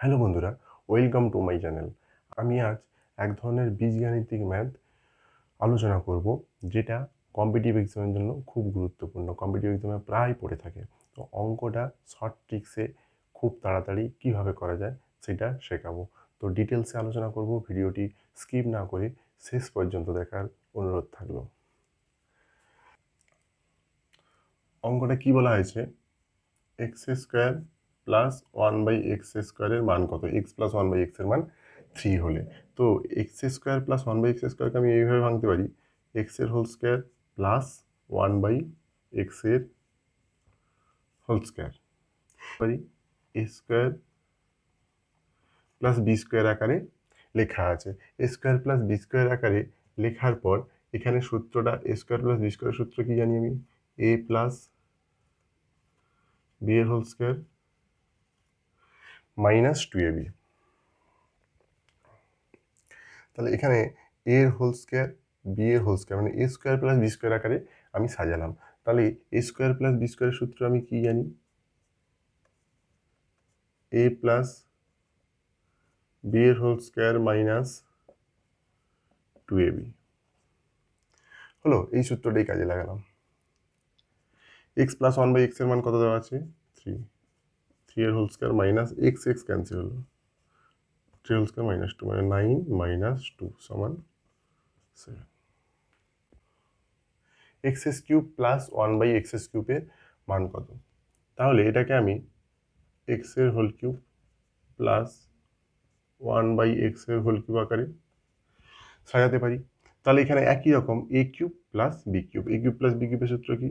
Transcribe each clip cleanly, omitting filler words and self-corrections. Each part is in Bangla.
হ্যালো বন্ধুরা, ওয়েলকাম টু মাই চ্যানেল। আমি আজ এক ধরনের বীজগাণিতিক ম্যাথ আলোচনা করব, যেটা কম্পিটিটিভ এক্সামের জন্য খুব গুরুত্বপূর্ণ। কম্পিটিটিভ এক্সামে প্রায় পড়ে থাকে। তো অঙ্কটা শর্ট ট্রিক্সে খুব তাড়াতাড়ি কিভাবে করা যায় সেটা শেখাবো। তো ডিটেলসে আলোচনা করব, ভিডিওটি স্কিপ না করে শেষ পর্যন্ত দেখার অনুরোধ থাকলো। অঙ্কটা কি বলা হয়েছে? X square plus one by x স্কোয়ারের মান কত? এক্স প্লাস ওয়ান বাই এক্সের মান 3 হলে। তো x square plus one by x স্কোয়ারকে আমি এইভাবে ভাঙতে পারি, এক্সের whole square plus one by এক্সের হোল স্কোয়ার পারি a square plus b square আকারে লেখা আছে। A square plus b square আকারে লেখার পর এখানে সূত্রটা এ স্কোয়ার প্লাস বি স্কোয়ারের সূত্র কি জানি আমি? এ প্লাস বি এর হোল স্কোয়ার মাইনাস 2ab। তাহলে এখানে এর হোল স্কোয়ার বি এর হোল স্কোয়ার মানে এ স্কোয়ার প্লাস বি স্কোয়ার আকারে আমি সাজালাম। তাহলে এ স্কোয়ার প্লাস বি স্কোয়ারের সূত্র আমি কি জানি? এ প্লাস বি এর হোল স্কোয়ার মাইনাস 2ab হলো। এই সূত্রটাই কাজে লাগালাম। X plus one by x এর মান কত দেওয়া আছে? 3। 3 এর whole square minus x x cancel হলো, 3 হোল স্কোয়ার মাইনাস 2 মানে 9 মাইনাস 2 সমান 7। X S cube plus one by x S কিউবের মান কত? তাহলে এটাকে আমি এক্স এর whole cube plus one by x এর হোল কিউব আকারে সাজাতে পারি। তাহলে এখানে একই রকম A cube plus B cube, A cube plus B কিউবের সূত্র কি?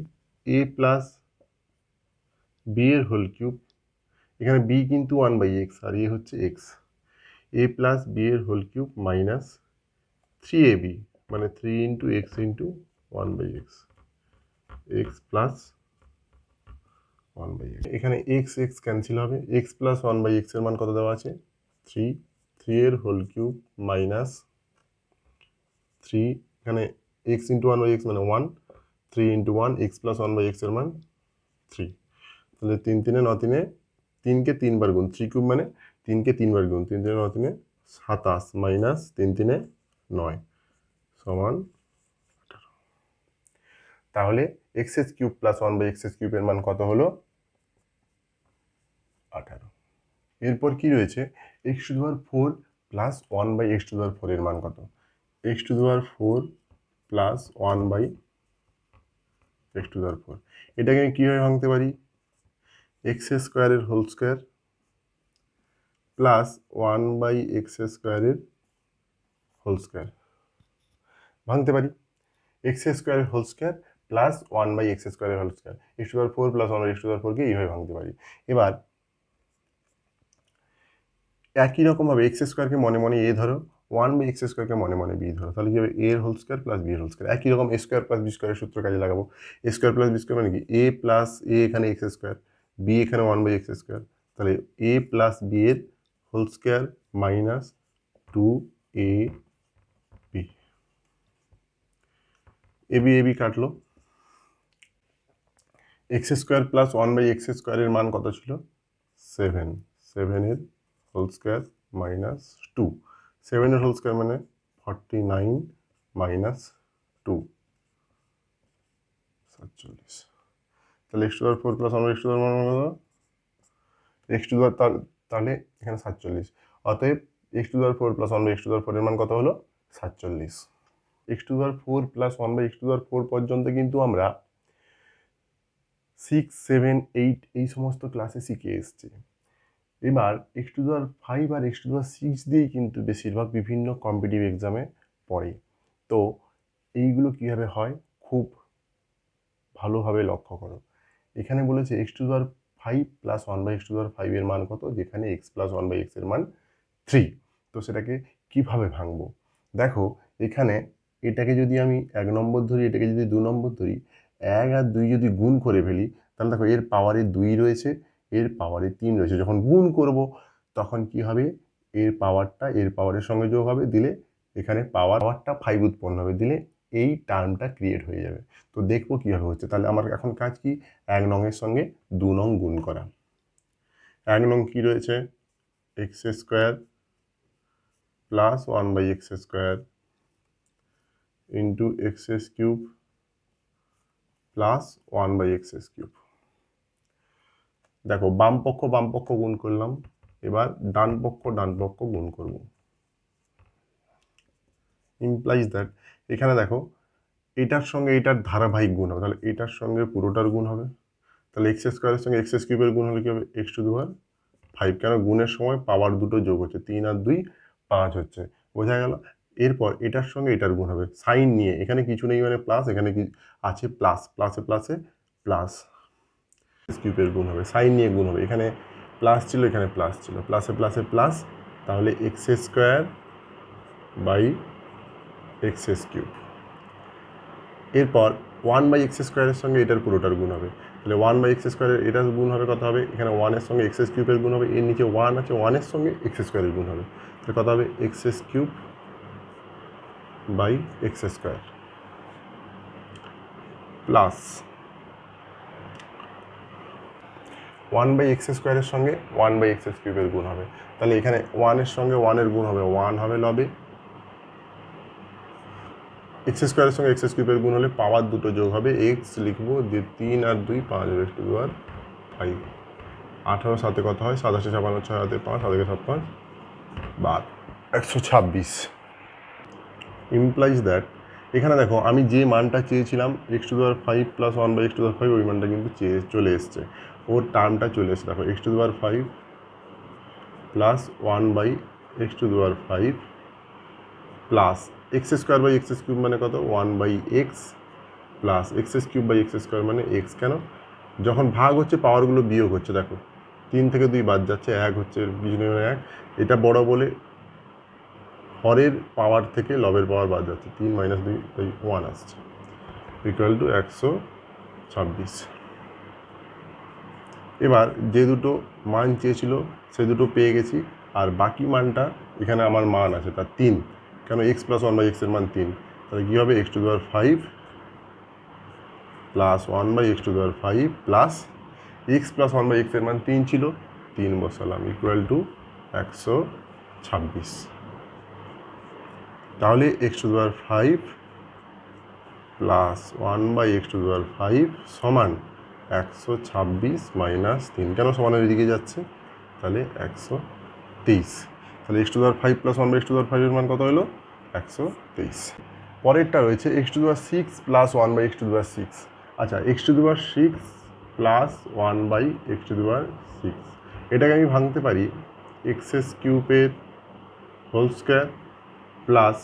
এ প্লাস বি এর হোল কিউব, এখানে বি কিন্তু ওয়ান বাই এক্স আর এ হচ্ছে এক্স, এ প্লাস বি এর হোল কিউব মাইনাস 3ab মানে 3 into x into one by x, x plus one by x. এখানে এক্স এক্স ক্যান্সেল হবে, x plus one by x এর মান কত দেওয়া আছে? 3। 3 এর হোল কিউব মাইনাস 3, এখানে x into one by x মানে 1, 3 into one x plus one by x এর মান 3। তাহলে 3 3 9 3, 3কে 3 বার গুণ, 3 কিউব মানে 3কে 3 বার গুণ, 3 3 9 3 27 মাইনাস 3 3 9 সমান 18। তাহলে x S cube plus one by x S কিউবের মান কত হলো? 18। এরপর কি রয়েছে? X to the power 4 plus one by x to the power 4 এর মান কত? X to the power 4 plus one by x to the power 4, এটাকে আমি কীভাবে ভাঙতে পারি? এক্স স্কোয়ারের whole square plus one by x স্কোয়ারের হোল স্কোয়ার ভাঙতে পারি। এক্স স্কোয়ারের whole square plus one by x স্কোয়ারের whole square, x to the power 4 plus one by x to the power 4কে এইভাবে ভাঙতে পারি। এবার একই রকমভাবে এক্স স্কোয়ারকে মনে মনে এ ধরো, ওয়ান বাই এক্স স্কোয়ারকে মনে মনে বি ধরো, তাহলে কি হবে? এ এর হোল স্কোয়ার প্লাস বি এর হোল স্কোয়ার। একই রকম এ স্কোয়ার প্লাস বি স্কোয়ারের সূত্র কাজে লাগাবো। A square plus b square মানে কি? এ প্লাস এ এখানে এক্স স্কোয়ার, বি এখানে ওয়ান বাই এক্স স্কোয়ার, তাহলে এ প্লাস বি এর whole square minus 2ab। A b কাটলো। X square plus one by x স্কোয়ারের মান কত ছিল? 7। 7 এর হোল স্কোয়ার মাইনাস 2, 7 এর হোল স্কোয়ার মানে 49 মাইনাস 2 47। তাহলে x to the power 4 plus one by x to the power মান কত? এক্স টু দি পাওয়ার, তাহলে এখানে 47, অতএব x to the power 4 plus one by x to the power 4 এর মান কত হলো? 47। X to the power 4 plus one by x to the power 4 পর্যন্ত কিন্তু আমরা 6 7 8 এই সমস্ত ক্লাসে শিখে এসছি। এবার এক্স টু দি পাওয়ার 5 আর এক্স টু দি পাওয়ার 6 দিয়েই কিন্তু বেশিরভাগ বিভিন্ন কম্পিটিটিভ এক্সামে পড়ে। তো এইগুলো কীভাবে হয় খুব ভালোভাবে লক্ষ্য করো। এখানে বলেছে x to the power 5 plus one by x to the power 5 এর মান কত? যেখানে x plus one by x এর মান 3। তো সেটাকে কিভাবে ভাঙবো? দেখো এখানে এটাকে যদি আমি 1 নম্বর ধরি, এটাকে যদি 2 নম্বর ধরি, 1 আর 2 যদি গুণ করে ফেলি, তাহলে দেখো এর পাওয়ারে 2 রয়েছে, এর পাওয়ারে 3 রয়েছে। যখন গুণ করব তখন কি হবে? এর পাওয়ারটা এর পাওয়ারের সঙ্গে যোগ হবে, দিলে এখানে পাওয়ারটা 5 উৎপন্ন হবে, দিলে এই টার্মটা ক্রিয়েট হয়ে যাবে। তো দেখবো কীভাবে হচ্ছে। তাহলে আমার এখন কাজ কি? 1 নং এর সঙ্গে 2 নং গুণ করা। 1 নং কী রয়েছে? X square plus 1/x square into x cube plus 1/x cube. দেখো বাম পক্ষ গুণ করলাম, এবার ডান পক্ষ গুণ করব। ইমপ্লাইজ দ্যাট এখানে দেখো এটার সঙ্গে এটার ধারাবাহিক গুণ হবে, তাহলে এটার সঙ্গে পুরোটার গুণ হবে। তাহলে এক্স স্কোয়ারের সঙ্গে এক্স কিউবের গুণ হলে কি হবে? x⁵, কেন গুণের সময় পাওয়ার দুটো যোগ হচ্ছে, 3 আর 2 5 হচ্ছে, বোঝা গেল। এরপর এটার সঙ্গে এটার গুণ হবে সাইন নিয়ে, এখানে কিছু নেই মানে প্লাস, এখানে কি আছে প্লাস, প্লাসে প্লাস কিউবের গুণ হবে, সাইন নিয়ে গুণ হবে, এখানে প্লাস ছিল এখানে প্লাস ছিল, প্লাসে প্লাস, তাহলে x square by x cube. এরপর 1/x স্কোয়ারের সঙ্গে এটার পুরোটার গুণ হবে, তাহলে 1/x স্কোয়ারের এটার গুণ হবে কত হবে? এখানে 1-এর সঙ্গে এক্স কিউবের গুণ হবে, এর নিচে 1 আছে, 1-এর সঙ্গে এক্স স্কোয়ারের গুণ হবে, তাহলে কত হবে? X cube by x square plus 1/x স্কোয়ারের সঙ্গে 1/x কিউবের গুণ হবে, তাহলে এখানে 1-এর সঙ্গে 1-এর গুণ হবে, 1 হবে লবে, এক্স স্কোয়ারের সঙ্গে এক্স কিউবের গুণ হলে পাওয়ার দুটো যোগ হবে, এক্স লিখবো, দিয়ে 3 আর 2 5 5, 18 সাথে কত হয়? 87 56 6 হাতে 5, 7 7 5 12, 126। ইমপ্লাইজ দ্যাট এখানে দেখো আমি যে মানটা চেয়েছিলাম x⁵ প্লাস 1/x⁵, ওই মানটা কিন্তু চলে এসছে, ওর টার্মটা চলে এসছে। দেখো x⁵ plus 1/x⁵ plus x square by x cube মানে কত? 1/x plus x cube by x square মানে x। কেন? যখন ভাগ হচ্ছে পাওয়ারগুলো বিয়োগ হচ্ছে, দেখো 3 থেকে 2 বাদ যাচ্ছে, 1 হচ্ছে, পিছনে 1, এটা বড় বলে হরের পাওয়ার থেকে লবের পাওয়ার বাদ যাচ্ছে, 3 - 2 তাই 1 আসছে, ইকুয়াল টু 126। এবার যে দুটো মান চেয়েছিল সে দুটো পেয়ে গেছি, আর বাকি মানটা এখানে আমার মান আছে তার 3, কেন? x প্লাস 1/x এর মান 3, তাহলে কী হবে? x⁵ plus 1/x⁵ plus x plus 1/x এর মান 3 ছিল, 3 বসালাম, ইকুয়াল টু 126। তাহলে x⁵ প্লাস 1/x⁵ সমান 126 মাইনাস 3, কেন সমানের এদিকে যাচ্ছে? তাহলে 123। তাহলে x⁵ প্লাস 1/x⁵ এর মান কত হলো? 123। পরেরটা রয়েছে x⁵ প্লাস 1/x⁵। আচ্ছা, x⁵ প্লাস 1/x⁵, এটাকে আমি ভাঙতে পারি এক্স কিউবের হোল স্কোয়ার প্লাস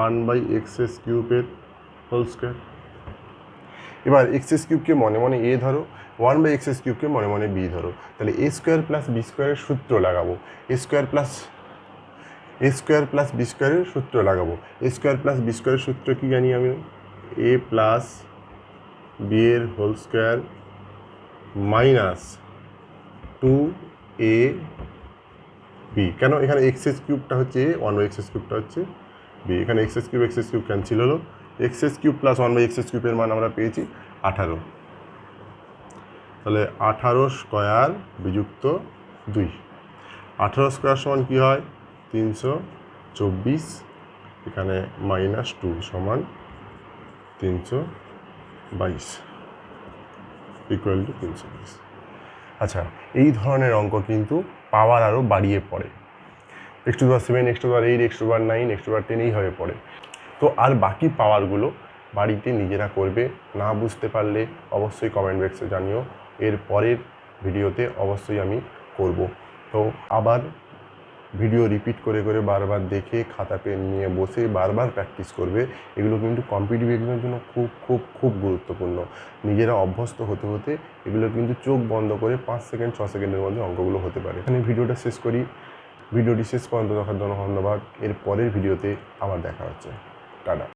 1/x কিউবের হোল স্কোয়ার। এবার এক্স কিউবকে মনে মনে এ ধরো, 1/x কিউবকে মনে মনে বি ধরো, তাহলে এ স্কোয়ার প্লাস বি স্কোয়ারের সূত্র লাগাবো, এ স্কোয়ার প্লাস বি স্কোয়ারের সূত্র লাগাবো। এ স্কোয়ার প্লাস বি স্কোয়ারের সূত্র কি জানি আমি? এ প্লাস বি এর হোল স্কোয়ার মাইনাস 2ab, কেন? এখানে এক্স কিউবটা হচ্ছে এ, 1/x কিউবটা হচ্ছে বি, এখানে এক্স কিউব ক্যান্সেল হলো, এক্স কিউব প্লাস 1/x কিউবের মান আমরা পেয়েছি 18, তাহলে 18 স্কোয়ার বিযুক্ত 2, 18 স্কোয়ার সমান কী হয়? 324, এখানে -2 সমান 322, ইকুয়াল টু 320। আচ্ছা, এই ধরনের অঙ্ক কিন্তু পাওয়ার আরও বাড়িয়ে পড়ে, x⁷, x⁸, x⁹, x⁹, এইভাবে পড়ে। তো আর বাকি পাওয়ারগুলো বাড়িতে নিজেরা করবে, না বুঝতে পারলে অবশ্যই কমেন্ট বক্সে জানিও, এর পরের ভিডিওতে অবশ্যই আমি করব। তো আবার ভিডিও রিপিট করে করে বারবার দেখে খাতা পেন নিয়ে বসে বারবার প্র্যাকটিস করবে, এগুলো কিন্তু কম্পিটিটিভ এক্সামের জন্য খুব খুব খুব গুরুত্বপূর্ণ। নিজেরা অভ্যস্ত হতে হতে এগুলো কিন্তু চোখ বন্ধ করে 5 সেকেন্ড 6 সেকেন্ডের মধ্যে অঙ্কগুলো হতে পারে। এখানে ভিডিওটা শেষ করি, ভিডিওটি শেষ পর্যন্ত দেখার জন্য ধন্যবাদ। এর পরের ভিডিওতে আবার দেখা হচ্ছে, টাটা।